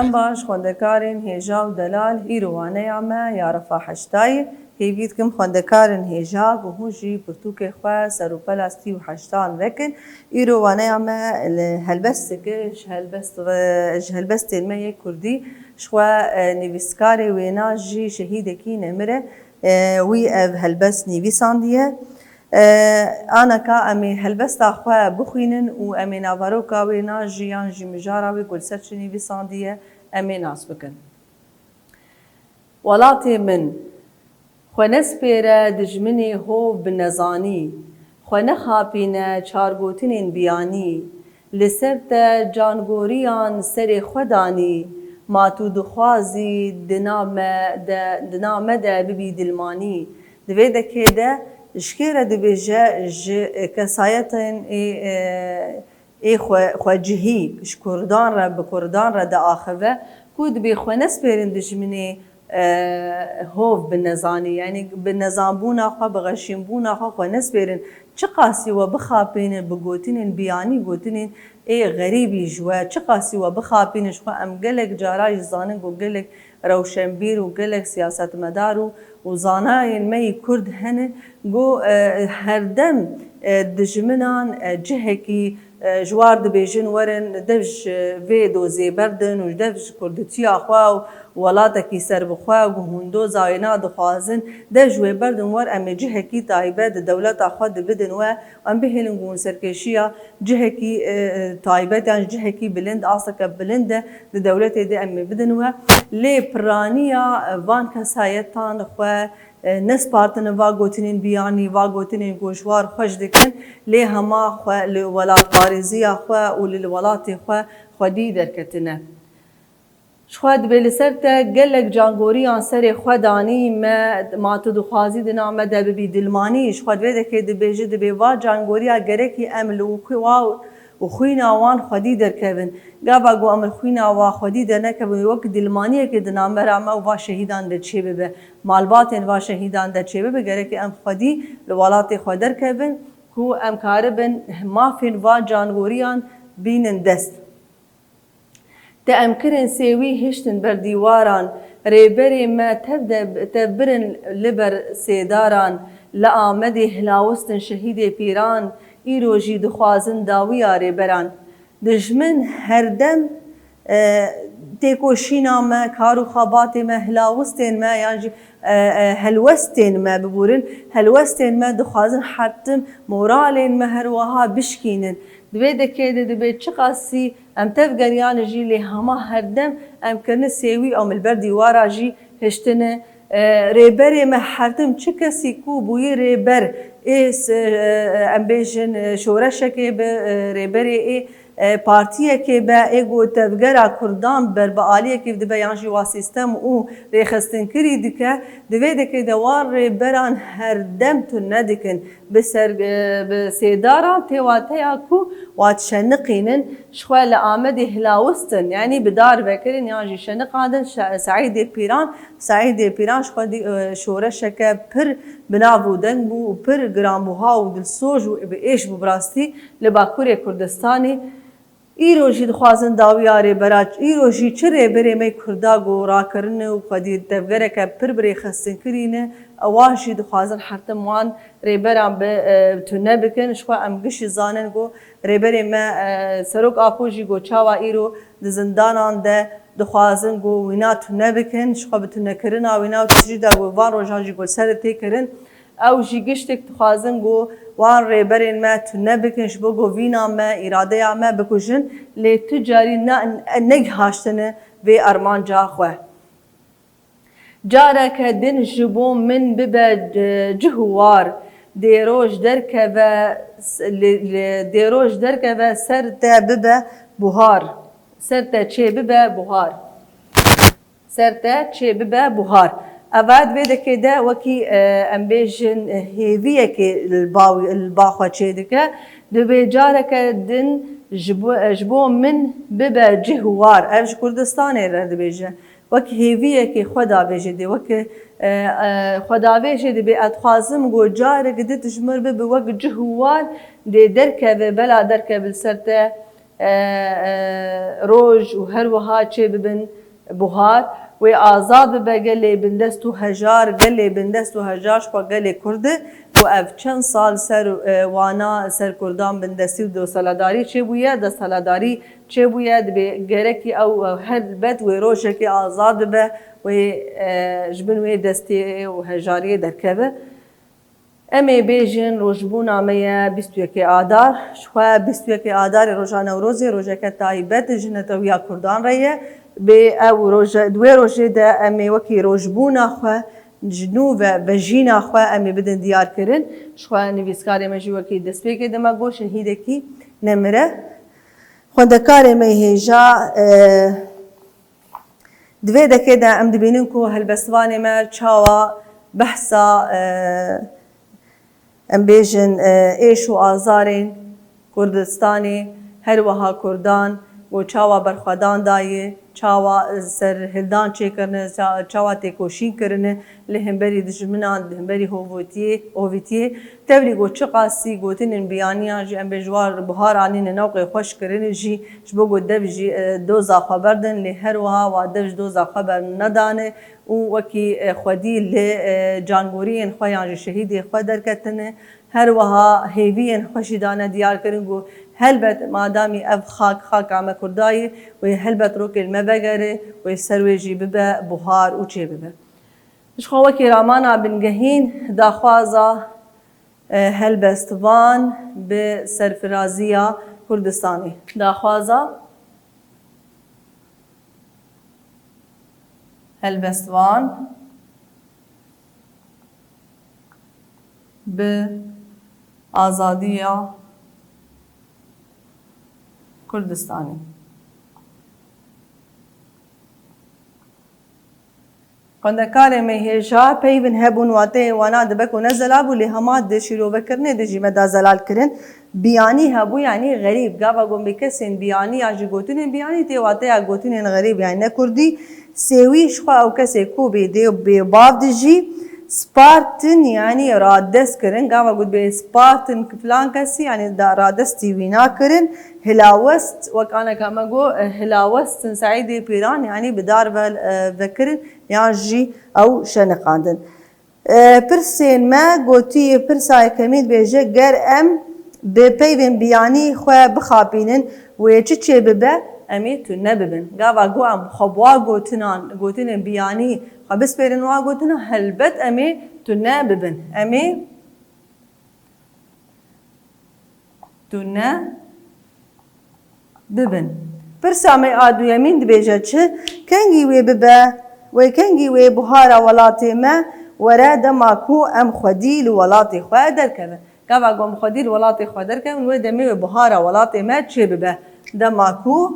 Serdem baş xwendekarên hêja û delal îrowaneya me ya Refa Heştayê hêvî dikim xwendekarên hêja û hûn jî pirtûkê xwe serûpela stî û heştan vekin. Îrowaneya me li helbesteke ji helbestên me yê Kurdî ji xwe nivîskarê wêna jî şehîdekî nemire wî ev helbest nivîsandiye. Anaka em ê helbesta xwe bixwînin û em ê navaroka wê na jî yan jî mijara wê ku li ser çi nivîsandiye em ê nas bikin. Welatê min xwe nespêre dijminê hov bi nezanî, xwe nexapîne çargotinên biyanî, li ser te cangoriyan serê xwe danî, ma tu dixwazî dina me de bibî dilmanî. Di vê dekê de ji kê re dibêje ji kesayetên ê xwe cihî ji Kurdan re bi Kurdan re diaxive ku dibê xwe nespêrin dijminê hov bi nezanî yani bi nezanbûna xwe bi xeşînbûna xwe xwe nespêrin çi qasî we bixapînin bi gotinên biyanî gotinên ê xerîbî ji we çi qasî we bixapînin ji xwe em gelek cara jî zanin got gelek rewşenbîr û gelek siyasetmedar û zanayên me yê Kurd hene got herdem dijminan cihekî ji war dibêjin werin dev ji vê dozê berdin û dev ji kurditiya xwe û welatekî serbixwe û hundoza wêna dixwazin dev ji wê berdin wer em ê cihekî taybet di dewleta xwe dibidin we em bihêlin ku hûn serkêşiya cihekî taybet yan cihekî bilind aseke bilind de di dewletê de em ê bidin we lê piraniya van kesayetan xwe nespartin va gotinên biyanî va gotinên goşwar xweş dikin lê hema xwe li welatparêziya xwe û li welatê xwe xwedî derketine. Ji xwe dibê li ser te gelek cangoriyan serê xwe danî ma tu dixwazî dina me de bibî dilmanî ji xwe di vê dekê dibêje dibê va cangoriya gerekî em li û xwîna wan xwedî derkevin. Gava got em li xwîna wa xwedî dernekevin wek dilmaniyekê di navbera me û va şehîdan de çêbibe. Malbatên va şehîdan de çêbibe gerekî em xwedî li welatê xwe derkevin ku em karibin mafên va cangoriyan bînin dest. Te em kirin sêwî hiştin ber dîwaran, rêberê me tev birin li ber sêdaran, li Amedê hilawistin şehîdê pîran, îro jî dixwazin dawiya rêberan. Dijmin herdem têkoşîna me, kar û xebatê me, hilawistên me yan jî helwestên me bibûrin, helwestên me dixwazin hertim moralên me her wiha bişkînin. Di vê dekê de dibe çi qasî em tev geriyan jî lê hema herdem em kirine sêwî ew li ber dîwara jî hiştine. Rêberê me hertim çi kesî ku bûyî rêber em bêjin şoreşekê bi rêberê partiyekê be ê got tevgera Kurdan ber bi aliyekê dibe yan jî wa sîstem û rêxistinkerî dike di vê dekê de wan rêberan herdem tu nedikin bi sêdaran têwateya ku wa şeniqînin ji xwe li Amedê hilawistin yanî bi dar vekirin yan jî şeniqandin Saîdê Pîran ji xwe şoreşeke pir binav û deng bû û pir giranbûha û dilsoj û bi êş bû bi rastî li Bakurê Kurdistanê. Îro jî dixwazin dawiya rêbera, îro jî çi rêberê me Kurda got rakirine û xwedî tevgereke pir bi rêxistinkerîne ewan jî dixwazin hertim wan rêberan tu nebikin ji xwe em gişî zanin got rêberê me Serok Apo jî got çawa îro di zindanan de dixwazin got wîna tu nebikin ji xwe bi tunekirina wîna tu jî de got van rojan jî got serê tê kirin ew jî giştek dixwazin got wan rêberên me tu nebikin ji bo govîna me îradeya me bikujin lê tu carî negihaştine vê armanca xwe. Careke din ji bo min bibe cih û war dêroj derkeve ser te bibe buhar. Ser te çê bibe buhar. Ser te çê bibe buhar. Evad vê dekê de wekî em bêjin hêviyekê li ba xwe çê dike dibê careke din ji bo min bibe cih û war. Ev ji Kurdistanê re dibêje. Wekî hêviyekê xwe davêjê dê wekî xwe davêjê dibê ez dixwazim got carekê di dijmir bibe wek cih û war dê derkeve bela derkeve li ser te روج و هروها چه ببن بهار و آزاد به گلی بندست و هجار گلی بندست و هجارش با گلی کرده و اف چند سال سر وانا سر کردان بندستی و دو سالداری چه بویه ده سالداری چه بویه به گرکی او هر بد و روشه که آزاد به و جبن و دستی و هجاری درکبه امی بیجن روزبونا میا 21 آذار شوا 21 آذار روزانه روزی روزه که تایبت جنت و یا کردان ریه به او روزه دوی روزه ده امی وکی روزبونا خوا جنوب و جینا خوا امی بدن دیار کرن شوا نویسکاری مجی وکی دست به که دما گو شهیده کی نمره خوندکار می هجا دوی دکه ده ام دبینن کو هالبسوانی ما چاوا بحثا ام بیجن ایش و آزارین کردستانی هر وها کردان و چاوا برخوادان دایه چاوا سر هلدان چه کرنه چاوا تکوشین کرنه لهمبری دشمنان لهمبری هویتیه تبری گو چقاسی گوتین بیانیان جی ام بجوار بهار آنین نوق خوش کرنه جی جبو گو دب جی دوزا خبر دن لهر وها و دب دوزا خبر ندانه و وکی خودی ل جانگورین خویان جی شهیدی خود درکتنه هر وها هیوین خوشی دانه دیار کرن گو هلبت مادامی اف خاک عم کردایی و هلبت روک المبگره و سرویجی ببه بهار و چه ببه اش خواهی رامانا بنگهین داخوازا هلبستوان به سرفرازیا کردستانی داخوازا هلبستوان به آزادیا کردستانی خندکار مهیجا پیون هبون واته وانا دبک و نزلا بو لهمات دشیرو بکرنه دجی مدا زلال کرن بیانی هبو یعنی غریب گاوا گم بکسین بیانی آجی گوتین بیانی تی واته گوتین غریب یعنی نکردی سویش خو او کسی کو بیده بی باب دجی سپارتن یعنی رادس کرن گاوا گود به سپارتن فلان کسی یعنی دا رادستی وینا کرن هلاوست وکانه کما گو هلاوست سعیدی پیران یعنی بدار وکرن یعنی جی او شنقاندن پرسین ما گوتی پرسای کمید بیجه گر ام به پیوین بیانی خواه بخابینن و چه ببه امی تو نببن گاوا گو ام خبوا گوتنان بیانی بس بيرن واقعتنا هلبت أمي تنا ببن أمي تنا ببن برسامي آدو يمين دبيجتش كنجي وي ببا وكنجي وي بهارا ولاتي ما ورا دماكو أم خديل ولاتي خوادر كذا كذا قوم خديل ولاتي خوادر كذا ودمي بهارا ولاتي ما تشي ببا دماكو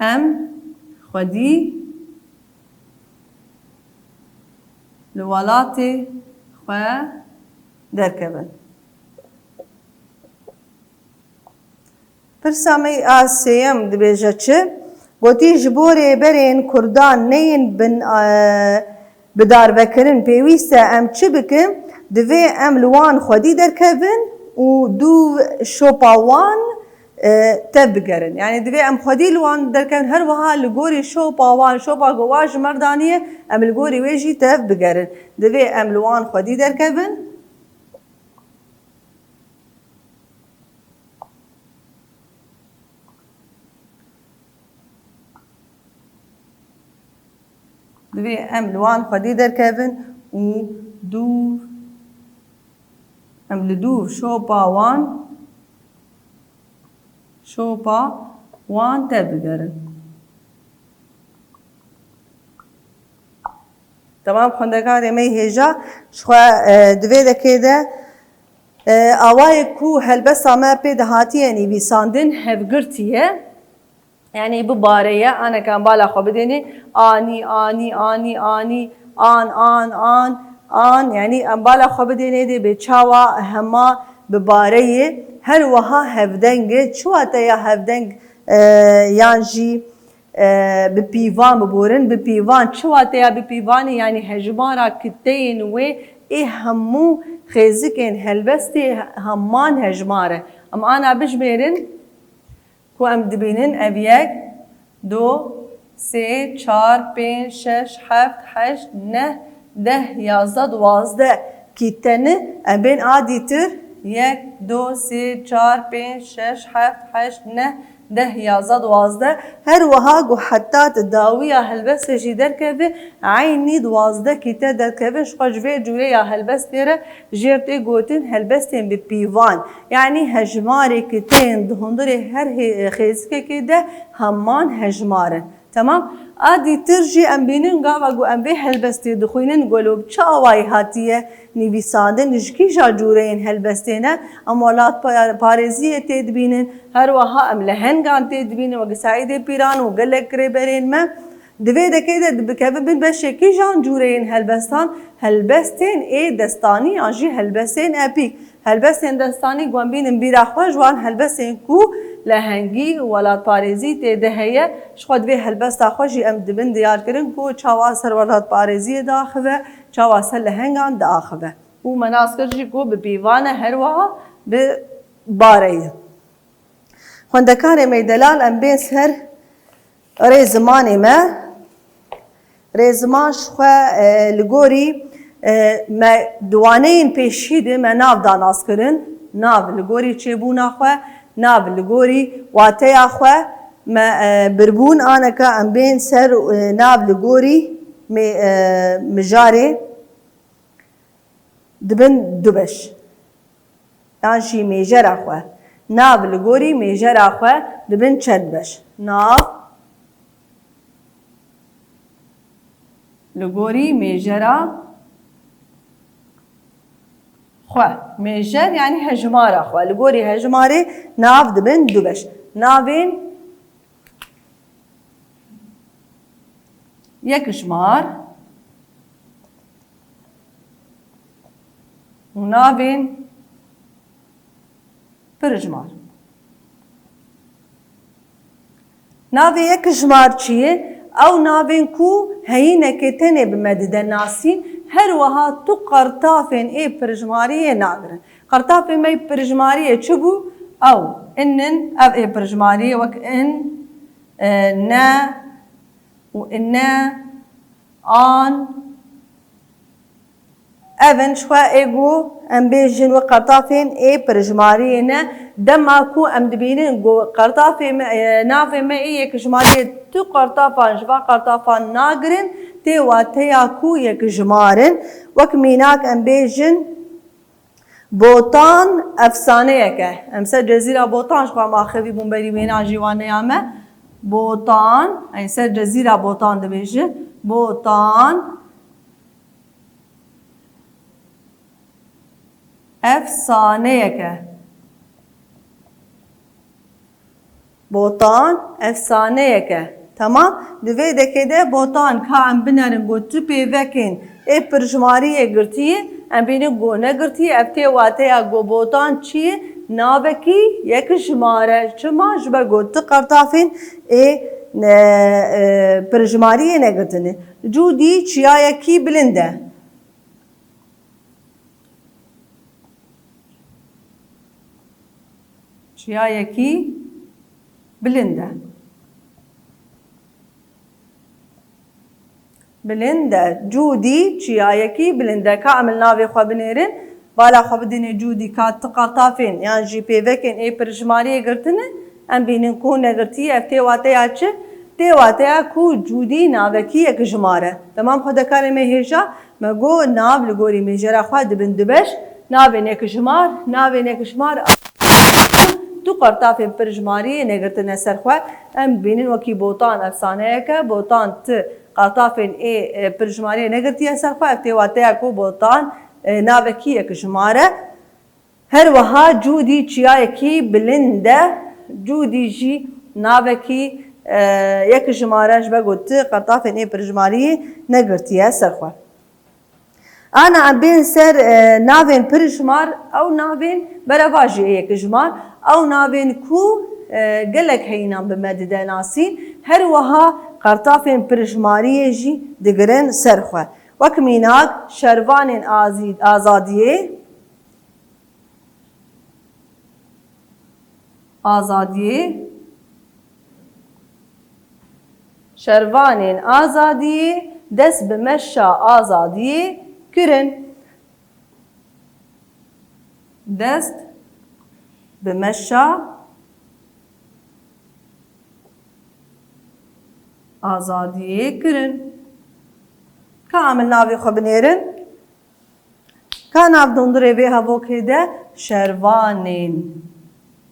أم خودی لولاتی خواه درکبن پرسامی آسیم دبیجه چه گوتی جبوری برین کردان نین بن بدار بکرن پیویسته ام چه بکن دوی ام لوان خودی درکبن و دو شوپاوان تبگرن یعنی دوی ام خودی لوان درکن هر وها لگوری شو پاوان شو پا گواج مردانیه ام لگوری ویجی تبگرن دوی ام لوان خودی درکبن دوی ام لوان خودی درکبن و دو ام لدو شو پاوان شوپا وان تبگرن تمام خندگار می هجا شخوا دوی دکه ده آوای کو هلبس آمه پی دهاتی یعنی بیساندن هفگرتیه یعنی بباریه آنه کن بالا خو بدینی آنی آنی آنی آنی آن یعنی بالا خو بدینی دی به چاوا هما بباریه هر وها هفدنگ چواته یا هفدنگ یانجی بپیوان ببورن بپیوان چواته یا بپیوانی یعنی هجمارا کتین و ای همو خیزکین هلبستی همان هجماره ام آنا بجبیرن کو ام دبینن اب 1 2 3 4 5 6 7 8 9 10 11 12 کیتنه ام بین عادی تر 1 2 3 4 5 6 7 8 9 10 11 12 هر وها جو حتى تداوية هلبس جي دركبه عيني 12 كيتا دركبه شقج في جوليا هلبس تيرا جيرتي جوتن هلبستين ببيفان يعني هجماري كتين دهندري هر خيزك كده همان هجمارن تمام ادي ترجي ام بينن قاوا جو ام به هلبستي دخوينن قلوب چاواي هاتيه نویساندن نجکی جورین هلبستینه امولات پارزی تدبینن هر وها ام لهنگان تدبینن و قصاید پیران و گلک کربرین ما دوی دکیده بکبه بین بشکی جان جورین هلبستان هلبستین ای دستانی آنجی هلبستین اپیک هلبستین دستانی گوان بینن بیرا خواه جوان هلبستین کو لهنگی ولات پارزی تدهیه شخود وی هلبستا خوشی ام دبن دیار کرن کو چاواسر ولات پارزی داخوه چاواسر لهنگان داخوه و مناسکر جی کو ببیوانه هر وها بباره خوندکار میدلال ام بیس هر ریزمانی ما ریزمان شخواه لگوری ما دوانین پیشیده ما ناو داناس کرن ناو لگوری چه بونا خواه ناو لگوری واته خواه ما بربون آنکا ام بین سر ناو لگوری مجاره دبن دوبش یعنی میجر خواه ناو لگوری میجر خواه دبن چند بش ناو لگوری میجره خواه میجر یعنی هجماره خواه لگوری هجماره ناو دبن دوبش ناوین یک جمار و ناوین پر جمار ناوی یک جمار چیه؟ او ناوین کو هینه که تنه بمدده ناسین هر وها تو قرطافین ای پرجماریه ناگرن قرطافین می پرجماریه چبو او انن او ای پرجماریه وک ان نا و انا آن اون شوا ایگو ام بیجن و قرطافین ای پرجماریه نه دما کو ام دبینن گو قرطافین نافین ما ای یک جماریه تو قرطافان جوا قرطافان ناگرن تی واتیا کو یک جمارن وک میناک ام بیجن بوتان افسانه که امسا جزیره بوتان شوا ماخوی بومبری مینا جیوانه یامه بوتان این سر جزیره بوتان دبیجه بوتان افسانه که بوتان افسانه که تمام دوی دکیده بوتان که ام بنرن گو تو پیوکین ای پرجماریه گرتیه ام بینه گو نگرتیه افته واته گو بوتان چیه ناوکی یک شماره شما جبه گو تو قرطافین ای پرجماریه نگرتنه جو دی چیایه کی بلنده چیایه کی بلنده بلنده جودی چیایه کی بلنده که عمل ناوی خواه بنیرن بالا خواه بدینه جودی که تقرطافین یعنی جی پیوکین ای پرجماریه گرتنه ام بینن کو نگرتی افته واته چه تی واته کو جودی ناوکی یک جماره تمام خود کاری مهیجا مگو ناو لگوری میجرا خواه دبن دبش ناوین یک جمار ناوین یک جمار تو قرطافین پرجماریه نگرتنه سرخواه ام بینن وکی بوتان افسانه که بوتان ت قرطافین ای پرجماریه نگرتیه سرخواه افته واته کو بوتان ناوکی یک جماره هر وها جودی چیایکی بلنده جودی جی ناوکی یک جمارش بگوت قرطافین ای پرجماریه نگرتیه سرخواه أنا عم بين سر نافين برجمار أو نافين برواجي هيك جمار أو نافين كو قلك هينا بمدد ناسين هر وها قرطافين برجمارية جي دقرن سرخوة وەک میناک شەروانên ئازادiyê şervanên azadiyê dest bi meşa azadiyê kirin. Dest bi meşa azadiyê kirin. Ka em navê xwe binêrin. Ka nav dondurê vê hevokê de şervanên.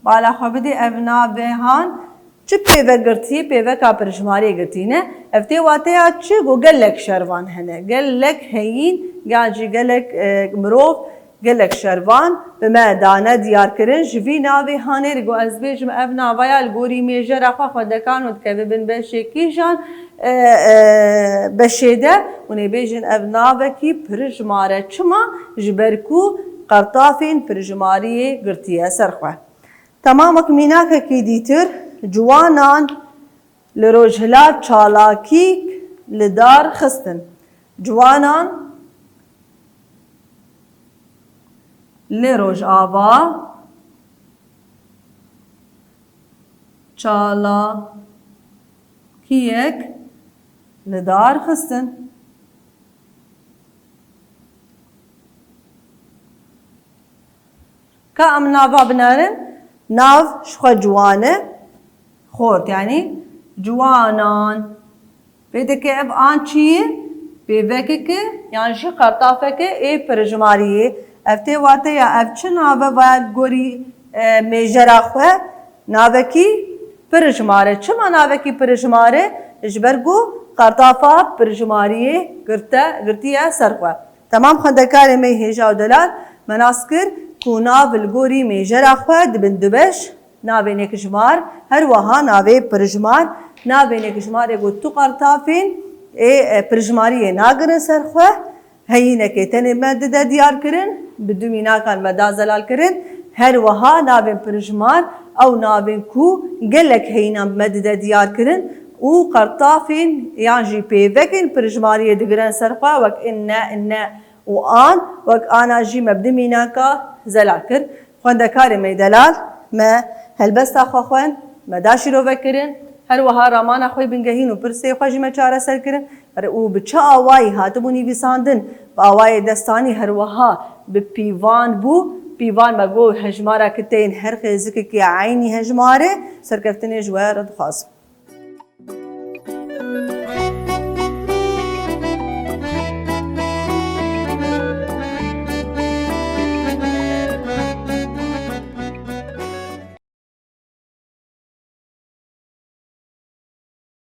Bala xwe bidê ev navehan çi pêvegirtî pêveka pirjmariyê girtîne. Ev tê wateya çi got gelek şervan hene. Gelek heyîn yan jî gelek mirov gelek şervan bi me dane diyar kirin. Ji vî navê hanê re got ez bêjim ev navaya li gorî mêjera xwe xwedekan û dikeve bin beşekî jan beşê de hûn ê bêjin ev navekî pirjmare çima ji ber ku qertafên pirjmariyê girtiye ser xwe. Tamam wek mînakekî dîtir ciwanan li rojhilat çalakîk li dar xistin. Ciwanan li rojava çalakiyek li dar xistin. Ka em nava binêrin nav ji xwe ciwan e xort yani ciwanan pêdike ev an çi ye pêvekeke yan jî qertafeke ê pirjmariyê. Ev tê wateya ev çi nave vaya gorî mêjera xwe navekî pirjmare. Çima navekî pirjmare ji ber ku qertafa pirjmariyê girtiye ser xwe. Tamam xwendekarê me hêja û delal me nas kir ku nav li gorî mêjera xwe dibin du beş. Navê nekijmar her wiha navê pirjmar. Navê nekijmarê got tu qertafên ê pirjmariyê nagirin ser xwe. Heyînekê tenê me dide diyar kirin bi du mînakan me da zelal kirin. Her wiha navên pirjmar ew navên ku gelek heyînan me dide diyar kirin û qertafên yan jî pêvekên pirjmariyê digirin ser xwe wek inne û an wek ana jî me bi du mînaka zelal kir. Xwendekarê me delal me helbesta xwe xwend me da şîrovek kirin. Her wiha ramana xwe bingehîn û pirsê xwe jî me çareser kirin û bi çi awayî hatibû nivîsandin bi awayê destanî her wiha bi pîvan bû. Pîvan me got hejmara kiteyên her xêzikekî aynî hejmarê serkeftinê ji we re dixwazim.